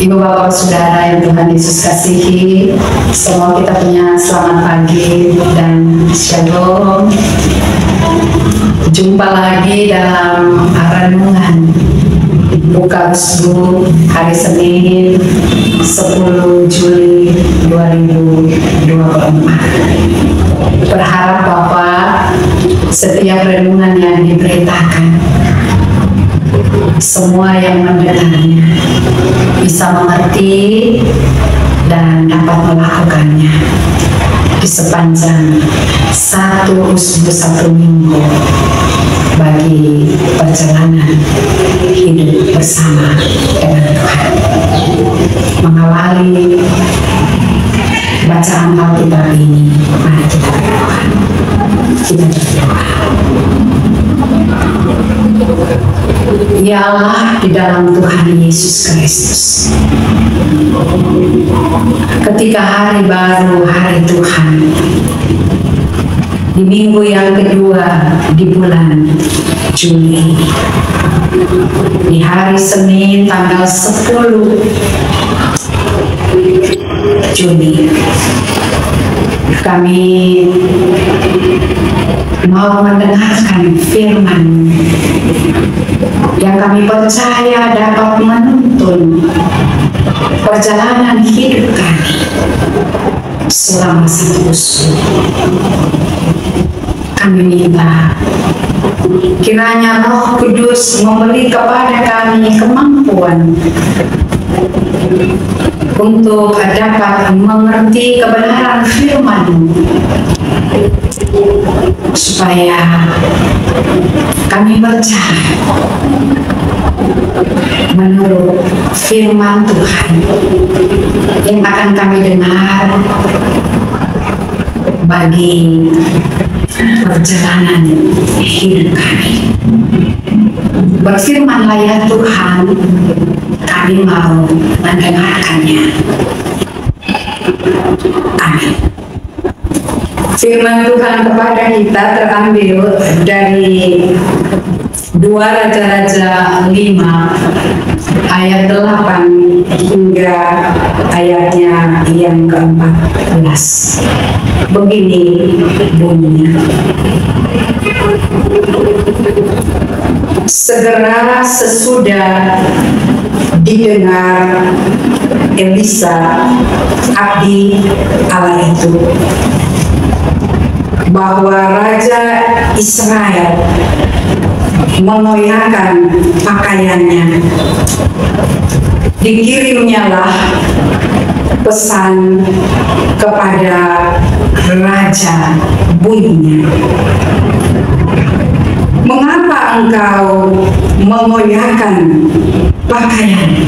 Ibu Bapak Saudara yang Tuhan Yesus kasihi, semua kita punya selamat pagi dan shalom. Jumpa lagi dalam renungan Buka Usbu hari Senin 10 Juli 2024. Berharap Bapak setiap renungan yang diberitakan, semua yang mendengarnya bisa mengerti dan dapat melakukannya di sepanjang satu usbu satu minggu bagi perjalanan hidup bersama dengan Tuhan. Mengawali bacaan Alkitab ini, mari kita berdoa. Kita berdoa. Ya Allah, di dalam Tuhan Yesus Kristus, ketika hari baru, hari Tuhan, di minggu yang kedua di bulan Juli, di hari Senin tanggal 10 Juli, kami mau mendengarkan firman yang kami percaya dapat menuntun perjalanan hidup kami selama satu usbu. Kami minta kiranya Roh Kudus memberi kepada kami kemampuan untuk dapat mengerti kebenaran firman-Mu, supaya kami percaya menurut firman Tuhan yang akan kami dengar bagi perjalanan hidup kami. Berfirmanlah ya Tuhan, kami mau mendengarkannya. Amin. Firman Tuhan kepada kita terambil dari 2 Raja-Raja 5 ayat 8 hingga ayatnya yang ke-14. Begini bunyinya. Segera sesudah didengar Elisa, abdi Allah itu, bahwa Raja Israel mengoyakkan pakaiannya, dikirimnyalah pesan kepada Raja bunyinya, mengapa engkau mengoyakkan pakaian?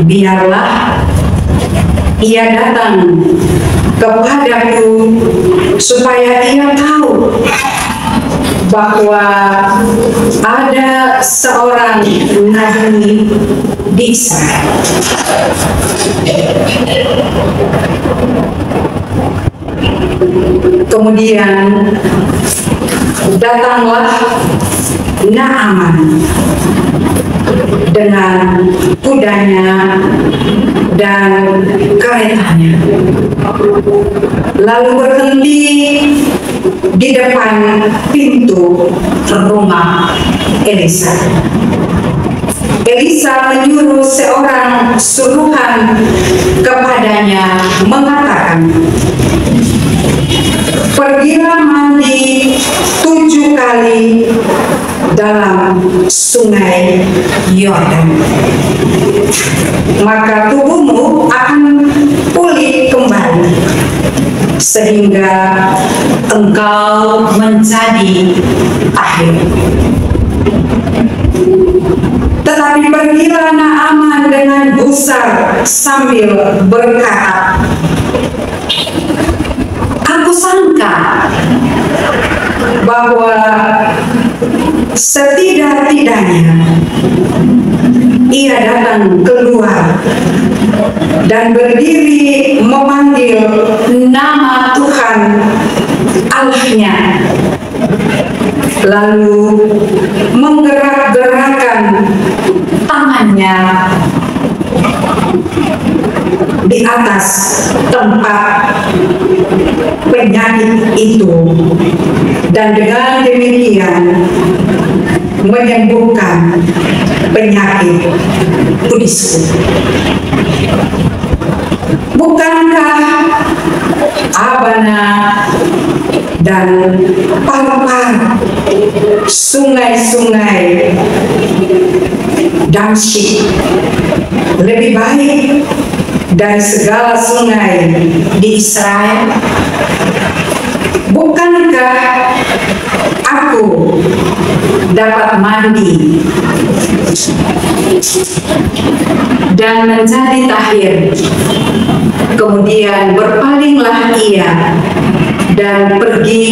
Biarlah ia datang kepadaku supaya ia tahu bahwa ada seorang nabi di Israel. Kemudian datanglah Naaman dengan kudanya dan keretanya, lalu berhenti di depan pintu rumah Elisa. Elisa menyuruh seorang suruhan kepadanya mengatakan, pergilah mandi 7 kali dalam sungai Yordan, maka tubuhmu akan pulih kembali sehingga engkau menjadi tahir. Tetapi pergilah Naaman dengan gusar sambil berkata, aku sangka bahwa setidak-tidaknya ia datang keluar dan berdiri memanggil nama Tuhan Allahnya, lalu menggerak-gerakkan tangannya di atas tempat penyakit itu, dan dengan demikian menyembuhkan penyakit bisu. Bukankah Abana dan Parpar, sungai-sungai Damsyik lebih baik dari segala sungai di Israel? Bukankah aku dapat mandi dan menjadi tahir? Kemudian berpalinglah ia dan pergi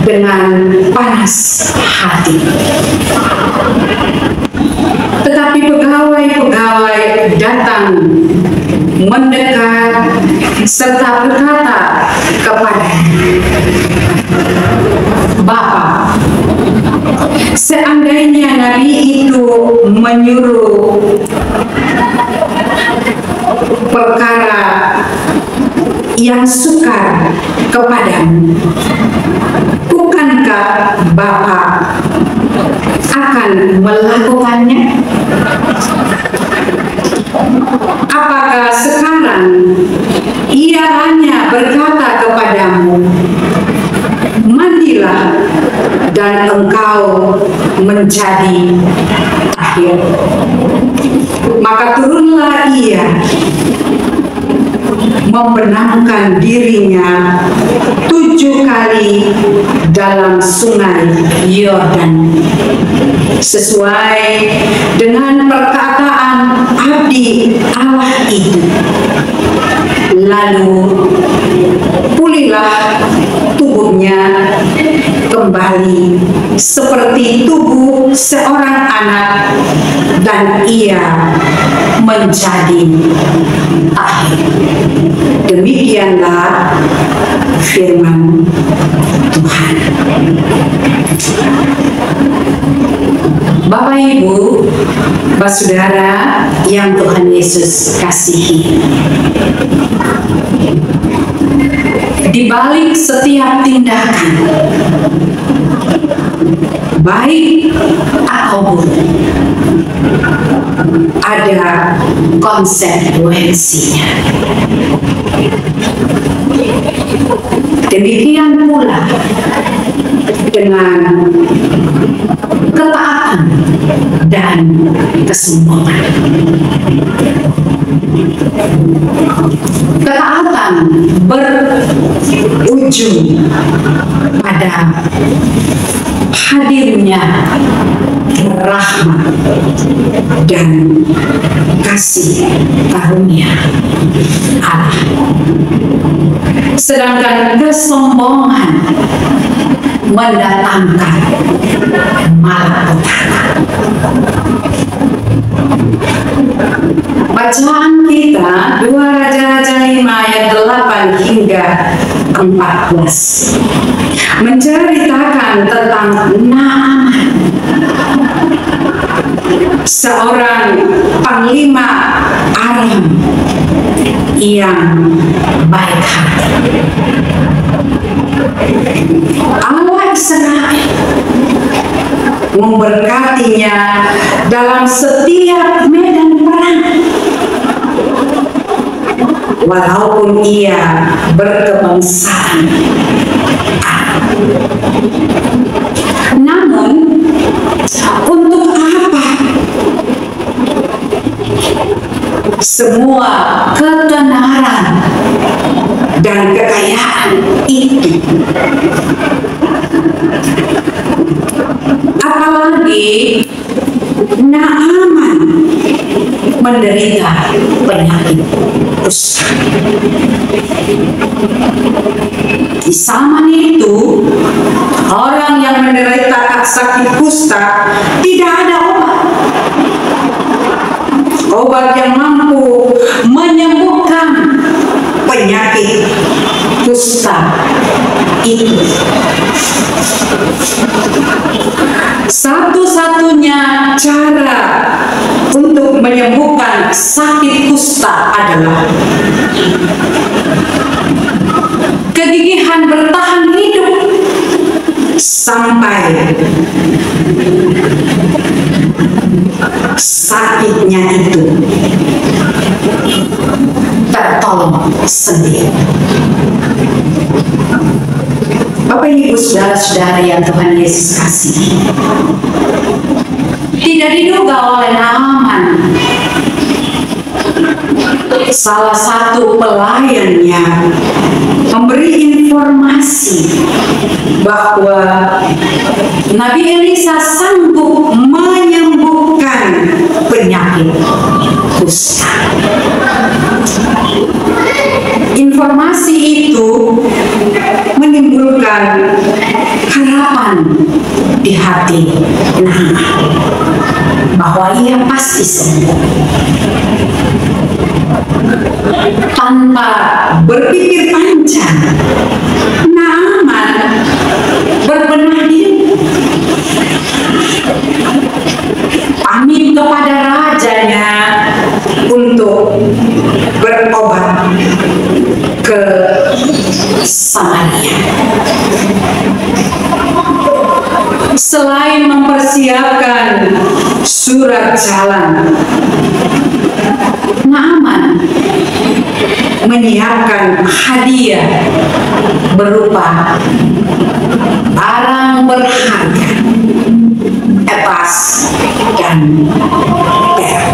dengan panas hati. Tetapi pegawai-pegawai datang mendekat serta berkata kepadanya, "Bapa, seandainya nabi itu menyuruh perkara yang sukar kepadamu, bukankah Bapa akan melakukannya? Apakah sekarang ia hanya berkata kepadamu, mandilah dan engkau menjadi tahir? Maka turunlah ia membenamkan dirinya 7 kali dalam sungai Yordan, sesuai dengan perkataan abdi Allah itu. Lalu pulihlah tubuhnya kembali seperti tubuh seorang anak, dan ia menjadi tahir." Demikianlah firman Tuhan. Bapak Ibu, Bapak Saudara yang Tuhan Yesus kasihi, di balik setiap tindakan, baik atau buruk, ada konsekuensinya. Demikian pula dengan ketaatan dan kesombongan. Ketaatan berujung pada hadirnya rahmat dan kasih karunia Allah. Sedangkan kesombongan mendatangkan malapetaka. Bacaan kita 2 Raja-Raja 5 ayat 8 hingga 14 menceritakan tentang Naaman, seorang panglima Aram yang baik hati. Allah Israel memberkatinya dalam setiap medan perang, walaupun ia berkebangsaan Arab. Namun, untuk apa semua ketenaran dan kekayaan itu? Apalagi Naaman menderita penyakit kusta. Di zaman itu, orang yang menderita sakit kusta tidak ada obat. Obat yang mampu menyembuhkan penyakit kusta itu. Satu-satunya cara dusta adalah kegigihan bertahan hidup sampai sakitnya itu tertolong sendiri. Bapak Ibu saudara-saudara yang Tuhan Yesus kasihi, tidak diduga oleh Naaman, salah satu pelayannya memberi informasi bahwa Nabi Elisa sanggup menyembuhkan penyakit kusta. Informasi itu menimbulkan harapan di hati Naaman bahwa ia pasti sembuh. Tanpa berpikir panjang, Naaman berbenah diri, pamit kepada rajanya untuk berobat ke Samaria. Selain mempersiapkan surat jalan, Naaman menyiapkan hadiah berupa barang berharga, emas dan perak.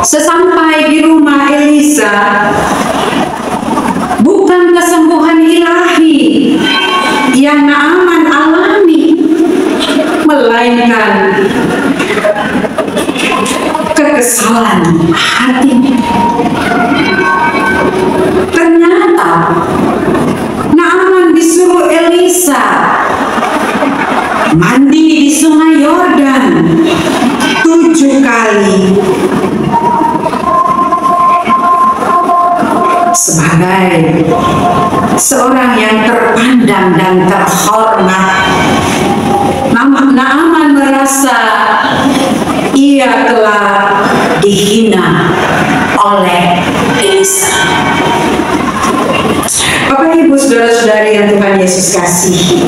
Sesampai di rumah Elisa, bukan kesembuhan ilahi yang Naaman alami, melainkan kekesalan hati. Ternyata Naaman disuruh Elisa mandi di sungai Yordan 7 kali sebagai seorang yang terpandang dan terhormat. Naaman merasa ia telah dihina oleh Elisa. Bapak Ibu saudara-saudari yang Tuhan Yesus kasihi,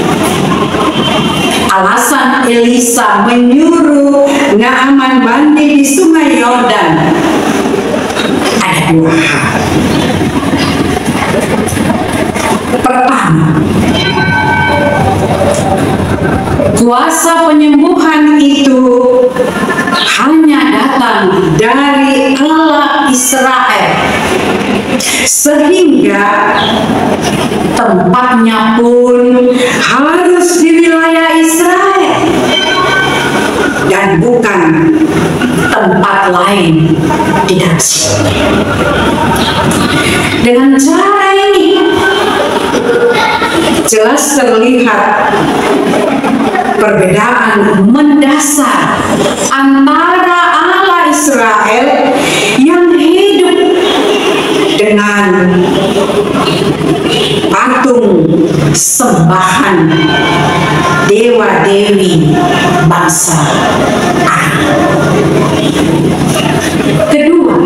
alasan Elisa menyuruh Naaman mandi di sungai Yordan ada 2 hal. Pertama, kuasa penyembuhan itu hanya datang dari Allah Israel, sehingga tempatnya pun harus di wilayah Israel dan bukan tempat lain di Mesir. Dengan cara ini jelas terlihat perbedaan mendasar antara Allah Israel yang hidup dengan patung sembahan dewa-dewi bangsa Arab. Kedua,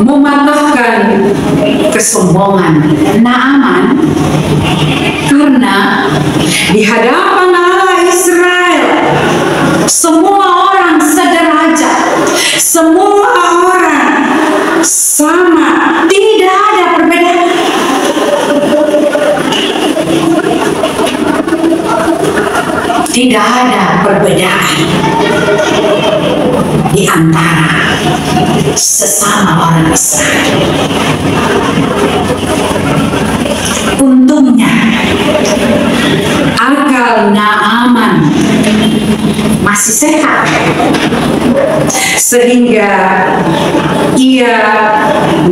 mematahkan kesombongan Naaman karena di hadapan Allah Israel semua orang sederajat, semua orang sama, tidak ada perbedaan. Tidak ada perbedaan di antara sesama orang Israel. Untungnya akal Naaman masih sehat, sehingga ia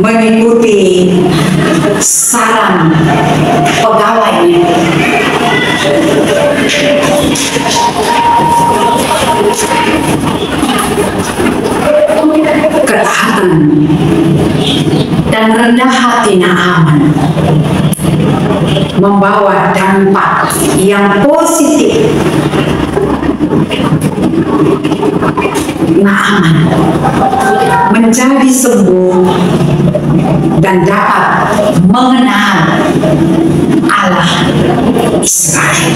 mengikuti saran pegawainya. Ketaatan dan rendah hati Naaman membawa dampak yang positif Naaman menjadi sembuh dan dapat mengenal Allah Israel.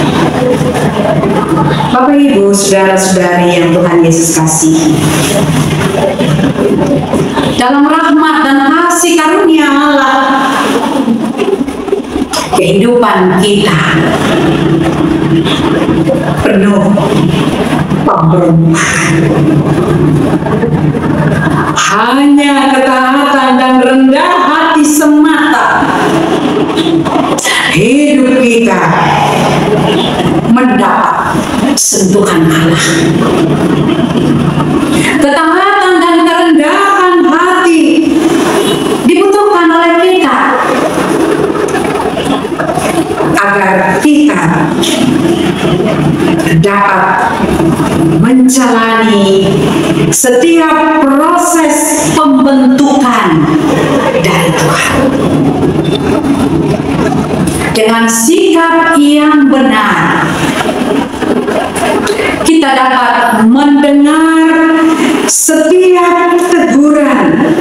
Bapak Ibu, saudara-saudari yang Tuhan Yesus kasihi, dalam rahmat dan kasih karunia Allah, kehidupan kita penuh pemberontakan. Hanya ketaatan dan rendah hati semata hidup kita mendapat sentuhan Allah. Ketaatan dan kerendahan hati dibutuhkan oleh kita agar kita dapat menjalani setiap proses pembentukan dari Tuhan dengan sikap yang benar. Kita dapat mendengar setiap teguran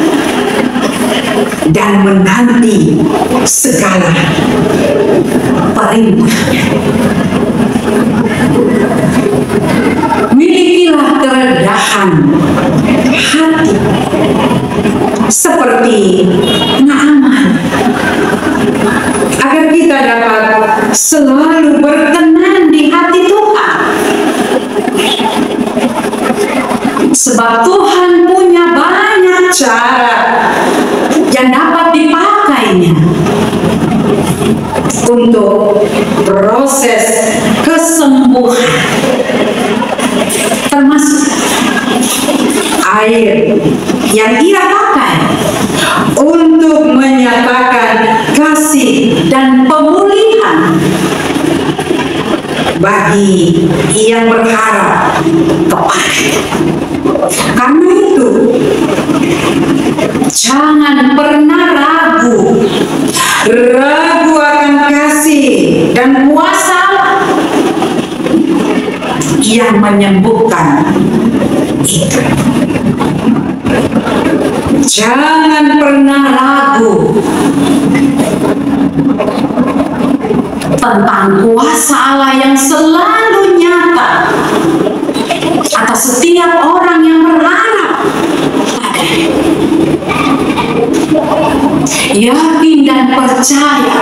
dan menanti segala perintah. Milikilah kerendahan hati seperti Naaman, agar kita dapat selalu berkenan di hati Tuhan. Sebab Tuhan punya banyak cara yang dapat dipakainya untuk proses kesembuhan, termasuk air yang Ia pakai untuk menyatakan kasih dan pemulihan bagi yang berharap kepada. Karena itu, jangan pernah ragu akan kasih dan kuasa yang menyembuhkan itu. Jangan pernah ragu tentang kuasa Allah yang selalu nyata atas setiap orang yang berharap padanya. Yakin dan percaya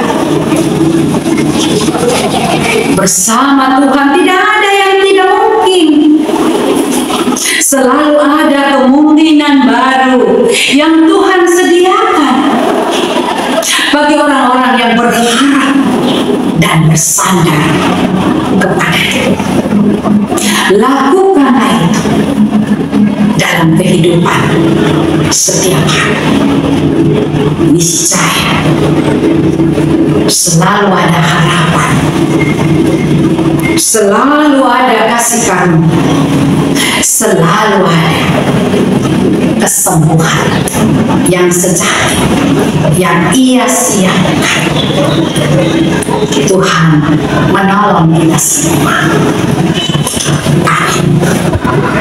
bersama Tuhan tidak ada yang tidak mungkin. Selalu ada kemungkinan baru yang Tuhan sediakan bagi orang-orang yang berharap dan bersandar kepada-Nya. Lakukanlah itu dalam kehidupan setiap hari. Niscaya selalu ada harapan, selalu ada kasih karunia, selalu ada kesembuhan yang sejati yang Ia siapkan. Tuhan menolong kita semua. Amin.